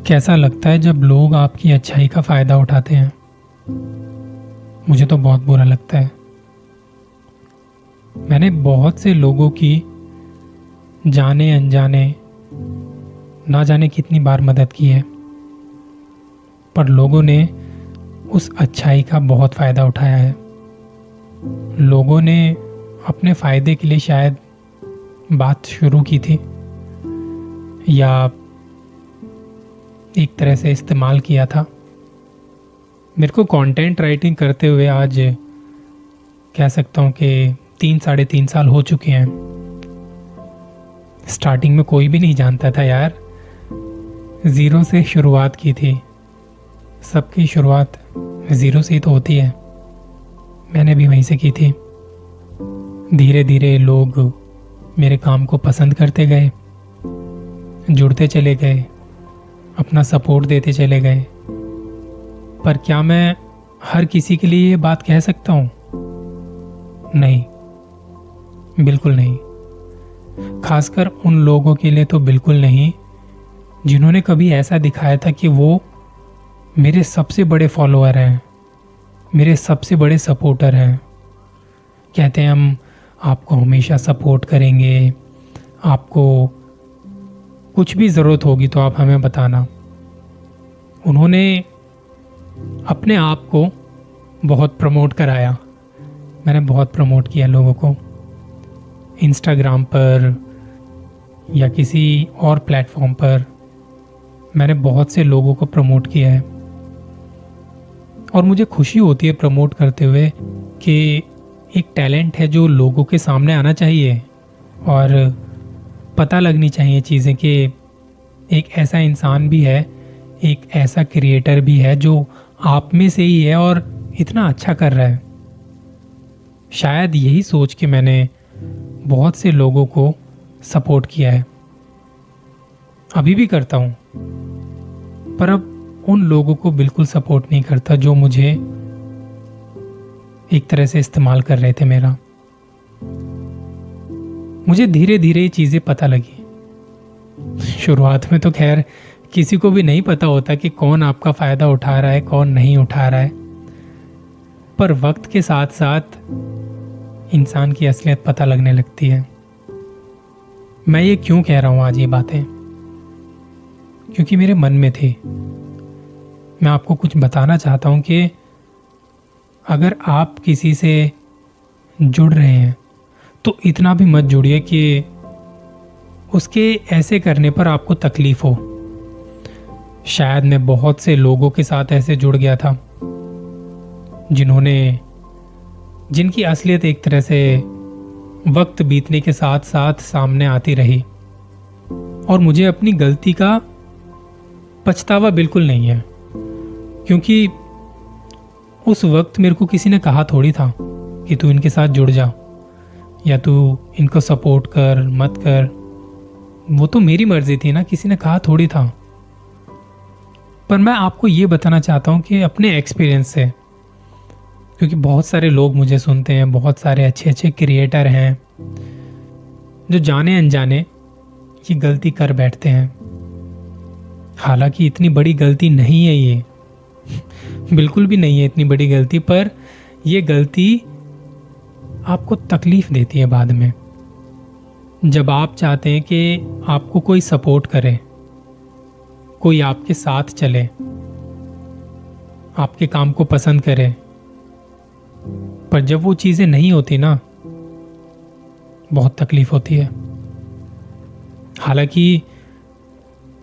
कैसा लगता है जब लोग आपकी अच्छाई का फ़ायदा उठाते हैं। मुझे तो बहुत बुरा लगता है। मैंने बहुत से लोगों की जाने अनजाने ना जाने कितनी बार मदद की है, पर लोगों ने उस अच्छाई का बहुत फ़ायदा उठाया है। लोगों ने अपने फ़ायदे के लिए शायद बात शुरू की थी या एक तरह से इस्तेमाल किया था। मेरे को कंटेंट राइटिंग करते हुए आज कह सकता हूँ कि 3 साढ़े 3 साल हो चुके हैं। स्टार्टिंग में कोई भी नहीं जानता था यार, ज़ीरो से शुरुआत की थी। सबकी शुरुआत ज़ीरो से ही तो होती है। मैंने भी वहीं से की थी। धीरे धीरे लोग मेरे काम को पसंद करते गए, जुड़ते चले गए, अपना सपोर्ट देते चले गए। पर क्या मैं हर किसी के लिए ये बात कह सकता हूँ? नहीं, बिल्कुल नहीं। खासकर उन लोगों के लिए तो बिल्कुल नहीं जिन्होंने कभी ऐसा दिखाया था कि वो मेरे सबसे बड़े फॉलोअर हैं, मेरे सबसे बड़े सपोर्टर हैं। कहते हैं हम आपको हमेशा सपोर्ट करेंगे, आपको कुछ भी ज़रूरत होगी तो आप हमें बताना। उन्होंने अपने आप को बहुत प्रमोट कराया। मैंने बहुत प्रमोट किया लोगों को इंस्टाग्राम पर या किसी और प्लेटफॉर्म पर। मैंने बहुत से लोगों को प्रमोट किया है और मुझे खुशी होती है प्रमोट करते हुए कि एक टैलेंट है जो लोगों के सामने आना चाहिए और पता लगनी चाहिए चीज़ें कि एक ऐसा इंसान भी है, एक ऐसा क्रिएटर भी है जो आप में से ही है और इतना अच्छा कर रहा है। शायद यही सोच के मैंने बहुत से लोगों को सपोर्ट किया है, अभी भी करता हूँ। पर अब उन लोगों को बिल्कुल सपोर्ट नहीं करता जो मुझे एक तरह से इस्तेमाल कर रहे थे मेरा। मुझे धीरे धीरे ये चीज़ें पता लगी। शुरुआत में तो खैर किसी को भी नहीं पता होता कि कौन आपका फ़ायदा उठा रहा है, कौन नहीं उठा रहा है। पर वक्त के साथ साथ इंसान की असलियत पता लगने लगती है। मैं ये क्यों कह रहा हूँ आज ये बातें? क्योंकि मेरे मन में थी। मैं आपको कुछ बताना चाहता हूँ कि अगर आप किसी से जुड़ रहे हैं तो इतना भी मत जुड़िए कि उसके ऐसे करने पर आपको तकलीफ हो। शायद मैं बहुत से लोगों के साथ ऐसे जुड़ गया था जिनकी असलियत एक तरह से वक्त बीतने के साथ साथ सामने आती रही और मुझे अपनी गलती का पछतावा बिल्कुल नहीं है, क्योंकि उस वक्त मेरे को किसी ने कहा थोड़ी था कि तू इनके साथ जुड़ जा या तू इनको सपोर्ट कर मत कर। वो तो मेरी मर्जी थी ना, किसी ने कहा थोड़ी था। पर मैं आपको ये बताना चाहता हूँ कि अपने एक्सपीरियंस से, क्योंकि बहुत सारे लोग मुझे सुनते हैं, बहुत सारे अच्छे अच्छे क्रिएटर हैं जो जाने अनजाने ये गलती कर बैठते हैं। हालांकि इतनी बड़ी गलती नहीं है ये, बिल्कुल भी नहीं है इतनी बड़ी गलती, पर यह गलती आपको तकलीफ देती है बाद में। जब आप चाहते हैं कि आपको कोई सपोर्ट करे, कोई आपके साथ चले, आपके काम को पसंद करे, पर जब वो चीज़ें नहीं होती ना, बहुत तकलीफ होती है। हालांकि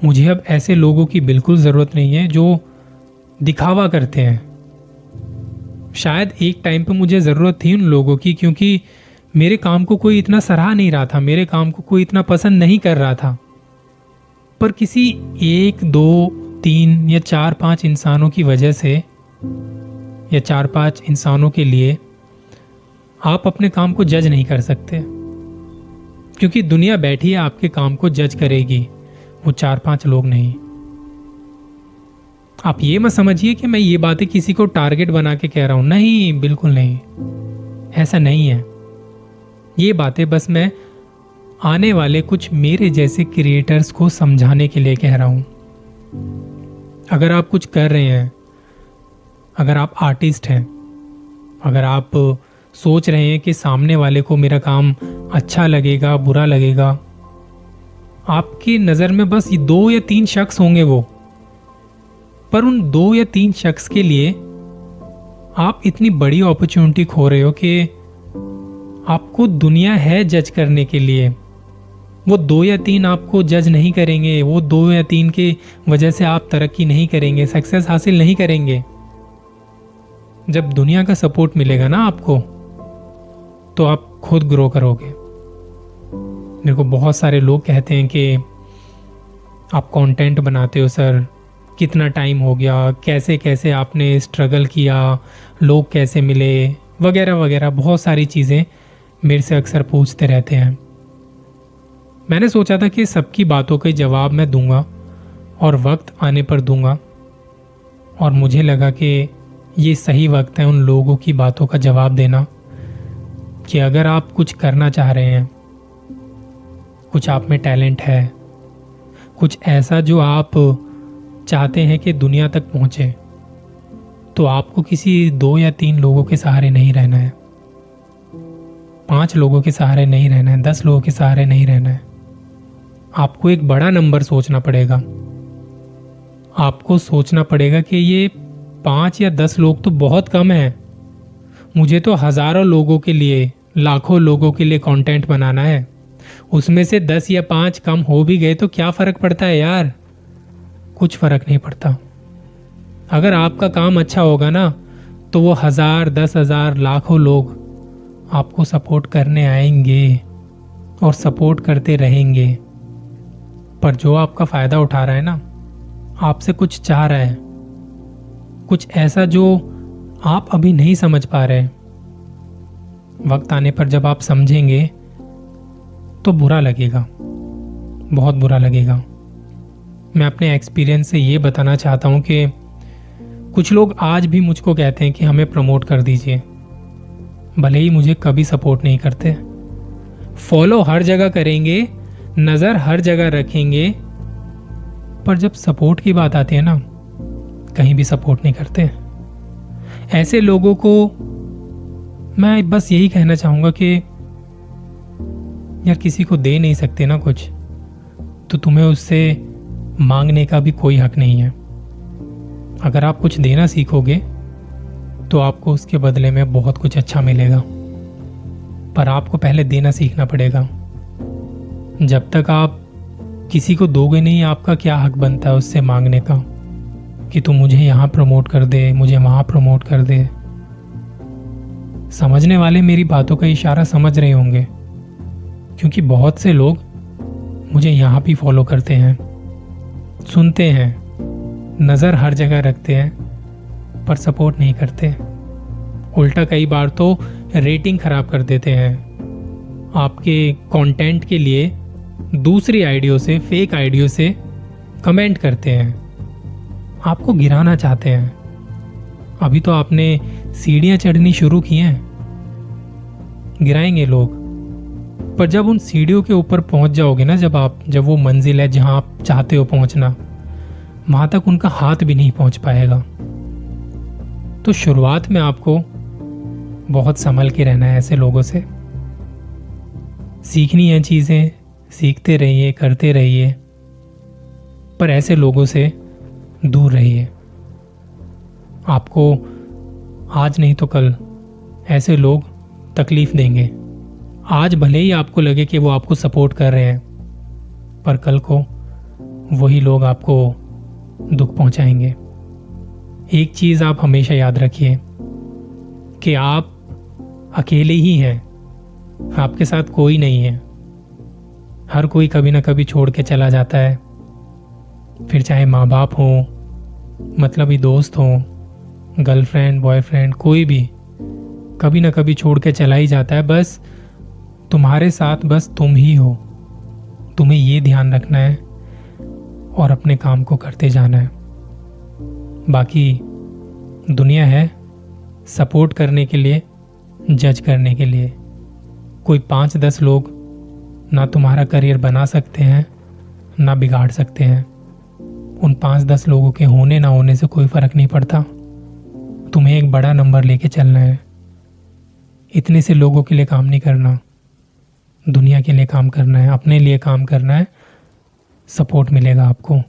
मुझे अब ऐसे लोगों की बिल्कुल ज़रूरत नहीं है जो दिखावा करते हैं। शायद एक टाइम पे मुझे ज़रूरत थी उन लोगों की, क्योंकि मेरे काम को कोई इतना सराह नहीं रहा था, मेरे काम को कोई इतना पसंद नहीं कर रहा था। पर किसी 1 2 3 या 4 5 इंसानों की वजह से या 4 5 इंसानों के लिए आप अपने काम को जज नहीं कर सकते, क्योंकि दुनिया बैठी है आपके काम को जज करेगी, वो 4 5 लोग नहीं। आप ये मत समझिए कि मैं ये बातें किसी को टारगेट बना के कह रहा हूं, नहीं, बिल्कुल नहीं, ऐसा नहीं है। ये बातें बस मैं आने वाले कुछ मेरे जैसे क्रिएटर्स को समझाने के लिए कह रहा हूं। अगर आप कुछ कर रहे हैं, अगर आप आर्टिस्ट हैं, अगर आप सोच रहे हैं कि सामने वाले को मेरा काम अच्छा लगेगा, बुरा लगेगा, आपकी नज़र में बस 2 या 3 शख्स होंगे वो, पर उन 2 या 3 शख्स के लिए आप इतनी बड़ी अपॉर्चुनिटी खो रहे हो कि आपको दुनिया है जज करने के लिए। वो 2 या 3 आपको जज नहीं करेंगे, वो 2 या 3 के वजह से आप तरक्की नहीं करेंगे, सक्सेस हासिल नहीं करेंगे। जब दुनिया का सपोर्ट मिलेगा ना आपको, तो आप खुद ग्रो करोगे। मेरे को बहुत सारे लोग कहते हैं कि आप कंटेंट बनाते हो सर, कितना टाइम हो गया, कैसे कैसे आपने स्ट्रगल किया, लोग कैसे मिले, वगैरह वगैरह बहुत सारी चीज़ें मेरे से अक्सर पूछते रहते हैं। मैंने सोचा था कि सबकी बातों के जवाब मैं दूंगा और वक्त आने पर दूंगा, और मुझे लगा कि ये सही वक्त है उन लोगों की बातों का जवाब देना कि अगर आप कुछ करना चाह रहे हैं, कुछ आप में टैलेंट है, कुछ ऐसा जो आप चाहते हैं कि दुनिया तक पहुंचे, तो आपको किसी 2 या 3 लोगों के सहारे नहीं रहना है, 5 लोगों के सहारे नहीं रहना है, 10 लोगों के सहारे नहीं रहना है। आपको एक बड़ा नंबर सोचना पड़ेगा। आपको सोचना पड़ेगा कि ये 5 या 10 लोग तो बहुत कम हैं, मुझे तो हजारों लोगों के लिए, लाखों लोगों के लिए कंटेंट बनाना है। उसमें से 10 या 5 कम हो भी गए तो क्या फर्क पड़ता है यार, कुछ फर्क नहीं पड़ता। अगर आपका काम अच्छा होगा ना, तो वो 1000, 10,000, लाखों लोग आपको सपोर्ट करने आएंगे और सपोर्ट करते रहेंगे। पर जो आपका फायदा उठा रहा है ना, आपसे कुछ चाह रहा है, कुछ ऐसा जो आप अभी नहीं समझ पा रहे, वक्त आने पर जब आप समझेंगे तो बुरा लगेगा, बहुत बुरा लगेगा। मैं अपने एक्सपीरियंस से ये बताना चाहता हूँ कि कुछ लोग आज भी मुझको कहते हैं कि हमें प्रमोट कर दीजिए, भले ही मुझे कभी सपोर्ट नहीं करते। फॉलो हर जगह करेंगे, नज़र हर जगह रखेंगे, पर जब सपोर्ट की बात आती है ना, कहीं भी सपोर्ट नहीं करते। ऐसे लोगों को मैं बस यही कहना चाहूँगा कि यार, किसी को दे नहीं सकते ना कुछ, तो तुम्हें उससे मांगने का भी कोई हक नहीं है। अगर आप कुछ देना सीखोगे तो आपको उसके बदले में बहुत कुछ अच्छा मिलेगा, पर आपको पहले देना सीखना पड़ेगा। जब तक आप किसी को दोगे नहीं, आपका क्या हक बनता है उससे मांगने का कि तू मुझे यहाँ प्रमोट कर दे, मुझे वहाँ प्रमोट कर दे। समझने वाले मेरी बातों का इशारा समझ रहे होंगे, क्योंकि बहुत से लोग मुझे यहाँ भी फॉलो करते हैं, सुनते हैं, नज़र हर जगह रखते हैं, पर सपोर्ट नहीं करते। उल्टा कई बार तो रेटिंग खराब कर देते हैं। आपके कंटेंट के लिए दूसरी आइडियो से, फेक आइडियो से कमेंट करते हैं, आपको गिराना चाहते हैं। अभी तो आपने सीढ़ियां चढ़नी शुरू की हैं, गिराएंगे लोग, पर जब उन सीढ़ियों के ऊपर पहुंच जाओगे ना, जब वो मंजिल है जहां आप चाहते हो पहुंचना, वहां तक उनका हाथ भी नहीं पहुंच पाएगा। तो शुरुआत में आपको बहुत संभल के रहना है ऐसे लोगों से। सीखनी है चीजें, सीखते रहिए, करते रहिए, पर ऐसे लोगों से दूर रहिए। आपको आज नहीं तो कल ऐसे लोग तकलीफ देंगे। आज भले ही आपको लगे कि वो आपको सपोर्ट कर रहे हैं, पर कल को वही लोग आपको दुख पहुंचाएंगे। एक चीज आप हमेशा याद रखिए कि आप अकेले ही हैं, आपके साथ कोई नहीं है। हर कोई कभी ना कभी छोड़ के चला जाता है, फिर चाहे माँ बाप हो, मतलबी दोस्त हो, गर्लफ्रेंड, बॉयफ्रेंड, कोई भी कभी ना कभी छोड़ के चला ही जाता है। बस तुम्हारे साथ बस तुम ही हो। तुम्हें ये ध्यान रखना है और अपने काम को करते जाना है। बाकी दुनिया है सपोर्ट करने के लिए, जज करने के लिए। कोई 5-10 लोग ना तुम्हारा करियर बना सकते हैं, ना बिगाड़ सकते हैं। उन 5-10 लोगों के होने ना होने से कोई फर्क नहीं पड़ता। तुम्हें एक बड़ा नंबर लेके चलना है। इतने से लोगों के लिए काम नहीं करना, दुनिया के लिए काम करना है, अपने लिए काम करना है। सपोर्ट मिलेगा आपको।